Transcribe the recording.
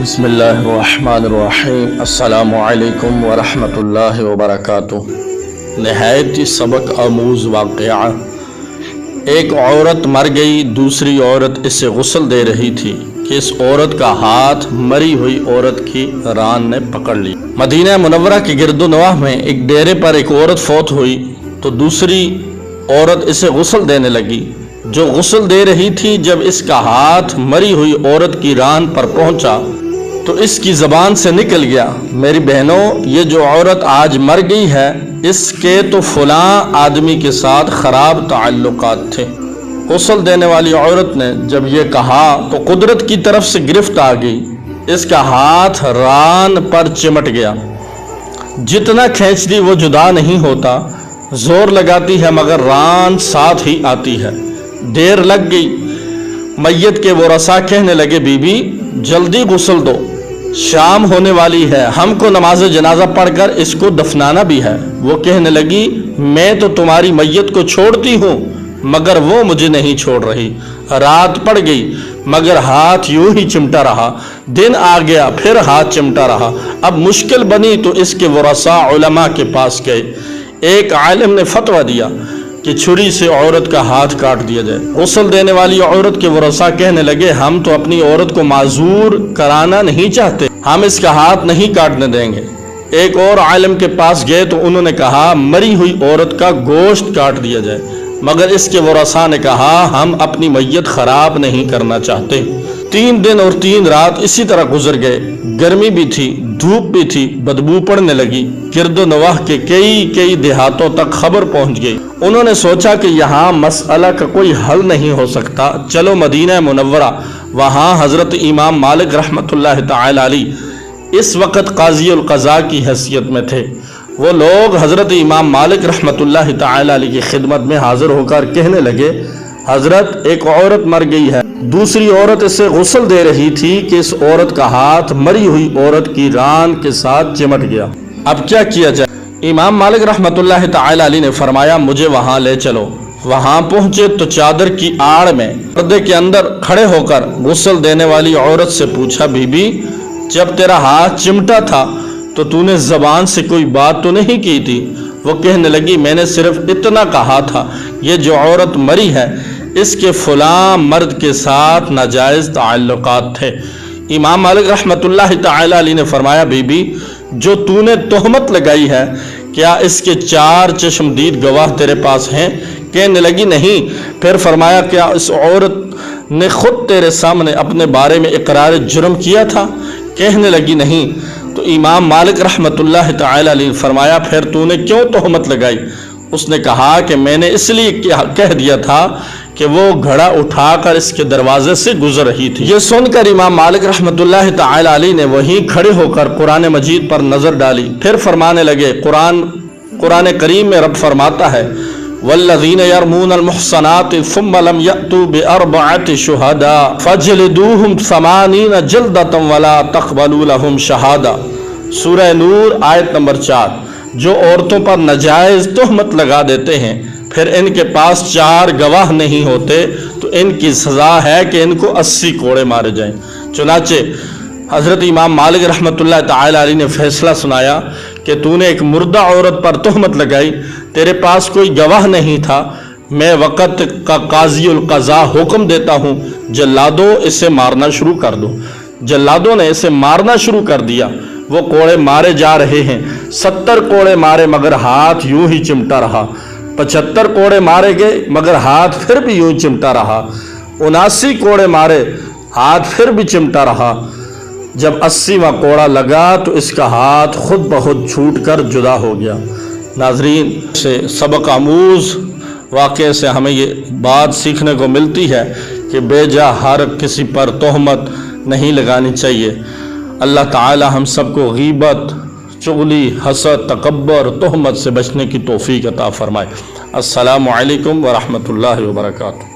بسم اللہ الرحمن الرحیم۔ السلام علیکم ورحمۃ اللہ وبرکاتہ۔ نہایت سبق آموز واقعہ۔ ایک عورت مر گئی، دوسری عورت اسے غسل دے رہی تھی کہ اس عورت کا ہاتھ مری ہوئی عورت کی ران نے پکڑ لی۔ مدینہ منورہ کے گرد و نواح میں ایک ڈیرے پر ایک عورت فوت ہوئی تو دوسری عورت اسے غسل دینے لگی۔ جو غسل دے رہی تھی، جب اس کا ہاتھ مری ہوئی عورت کی ران پر پہنچا تو اس کی زبان سے نکل گیا، میری بہنوں، یہ جو عورت آج مر گئی ہے، اس کے تو فلاں آدمی کے ساتھ خراب تعلقات تھے۔ غسل دینے والی عورت نے جب یہ کہا تو قدرت کی طرف سے گرفت آ گئی، اس کا ہاتھ ران پر چمٹ گیا۔ جتنا کھینچ دی وہ جدا نہیں ہوتا، زور لگاتی ہے مگر ران ساتھ ہی آتی ہے۔ دیر لگ گئی، میت کے ورثاء کہنے لگے، بی بی جلدی غسل دو، شام ہونے والی ہے، ہم کو نماز جنازہ پڑھ کر اس کو دفنانا بھی ہے۔ وہ کہنے لگی، میں تو تمہاری میت کو چھوڑتی ہوں مگر وہ مجھے نہیں چھوڑ رہی۔ رات پڑ گئی مگر ہاتھ یوں ہی چمٹا رہا، دن آ گیا پھر ہاتھ چمٹا رہا۔ اب مشکل بنی تو اس کے ورثاء علماء کے پاس گئے۔ ایک عالم نے فتویٰ دیا کہ چھری سے عورت کا ہاتھ کاٹ دیا جائے۔ غسل دینے والی عورت کے ورثاء کہنے لگے، ہم تو اپنی عورت کو معذور کرانا نہیں چاہتے، ہم اس کا ہاتھ نہیں کاٹنے دیں گے۔ ایک اور عالم کے پاس گئے تو انہوں نے کہا، مری ہوئی عورت کا گوشت کاٹ دیا جائے، مگر اس کے ورثاء نے کہا، ہم اپنی میت خراب نہیں کرنا چاہتے۔ 3 دن اور 3 رات اسی طرح گزر گئے۔ گرمی بھی تھی، دھوپ بھی تھی، بدبو پڑنے لگی۔ گرد و نواح کے کئی دیہاتوں تک خبر پہنچ گئی۔ انہوں نے سوچا کہ یہاں مسئلہ کا کوئی حل نہیں ہو سکتا، چلو مدینہ منورہ۔ وہاں حضرت امام مالک رحمۃ اللہ تعالی علیہ اس وقت قاضی القضاء کی حیثیت میں تھے۔ وہ لوگ حضرت امام مالک رحمۃ اللہ تعالی علیہ کی خدمت میں حاضر ہو کر کہنے لگے، حضرت ایک عورت مر گئی ہے، دوسری عورت اسے غسل دے رہی تھی کہ اس عورت کا ہاتھ مری ہوئی عورت کی ران کے ساتھ چمٹ گیا، اب کیا کیا جائے؟ امام مالک رحمۃ اللہ تعالی علیہ نے فرمایا، مجھے وہاں لے چلو۔ وہاں پہنچے تو چادر کی آڑ میں پردے کے اندر کھڑے ہو کر غسل دینے والی عورت سے پوچھا، بی بی جب تیرا ہاتھ چمٹا تھا تو تو نے زبان سے کوئی بات تو نہیں کی تھی؟ وہ کہنے لگی، میں نے صرف اتنا کہا تھا، یہ جو عورت مری ہے اس کے فلاں مرد کے ساتھ ناجائز تعلقات تھے۔ امام مالک رحمۃ اللہ تعالی علیہ نے فرمایا، بی بی جو تو نے تہمت لگائی ہے، کیا اس کے 4 چشمدید گواہ تیرے پاس ہیں؟ کہنے لگی، نہیں۔ پھر فرمایا، کیا اس عورت نے خود تیرے سامنے اپنے بارے میں اقرار جرم کیا تھا؟ کہنے لگی، نہیں۔ تو امام مالک رحمۃ اللہ تعالی علیہ نے فرمایا، پھر تو نے کیوں تہمت لگائی؟ اس نے کہا کہ میں نے اس لیے کہہ دیا تھا کہ وہ گھڑا اٹھا کر اس کے دروازے سے گزر رہی تھی۔ یہ سن کر امام مالک رحمۃ اللہ تعالی علیہ نے وہیں کھڑے ہو کر قرآن مجید پر نظر ڈالی، پھر فرمانے لگے، قرآن کریم میں رب فرماتا ہے، والذین یرمون المحصنات ثم لم یأتوا بأربعة شہداء فاجلدوہم 80 جلدۃ ولا تقبلوا لہم شہادہ۔ سورہ نور آیت نمبر 4۔ جو عورتوں پر ناجائز تہمت لگا دیتے ہیں پھر ان کے پاس 4 گواہ نہیں ہوتے تو ان کی سزا ہے کہ ان کو 80 کوڑے مارے جائیں۔ چنانچہ حضرت امام مالک رحمۃ اللہ تعالی علیہ نے فیصلہ سنایا کہ تو نے ایک مردہ عورت پر تہمت لگائی، تیرے پاس کوئی گواہ نہیں تھا، میں وقت کا قاضی القضاء حکم دیتا ہوں، جلادوں اسے مارنا شروع کر دو۔ جلادوں نے اسے مارنا شروع کر دیا۔ وہ کوڑے مارے جا رہے ہیں، 70 کوڑے مارے مگر ہاتھ یوں ہی چمٹا رہا، 75 کوڑے مارے گئے مگر ہاتھ پھر بھی یوں چمٹا رہا، 79 کوڑے مارے ہاتھ پھر بھی چمٹا رہا۔ جب 80واں کوڑا لگا تو اس کا ہاتھ خود بخود چھوٹ کر جدا ہو گیا۔ ناظرین، سے سبق آموز واقعے سے ہمیں یہ بات سیکھنے کو ملتی ہے کہ بے جا ہر کسی پر تہمت نہیں لگانی چاہیے۔ اللہ تعالی ہم سب کو غیبت، چغلی، حسد، تکبر، تہمت سے بچنے کی توفیق عطا فرمائے۔ السلام علیکم ورحمۃ اللہ وبرکاتہ۔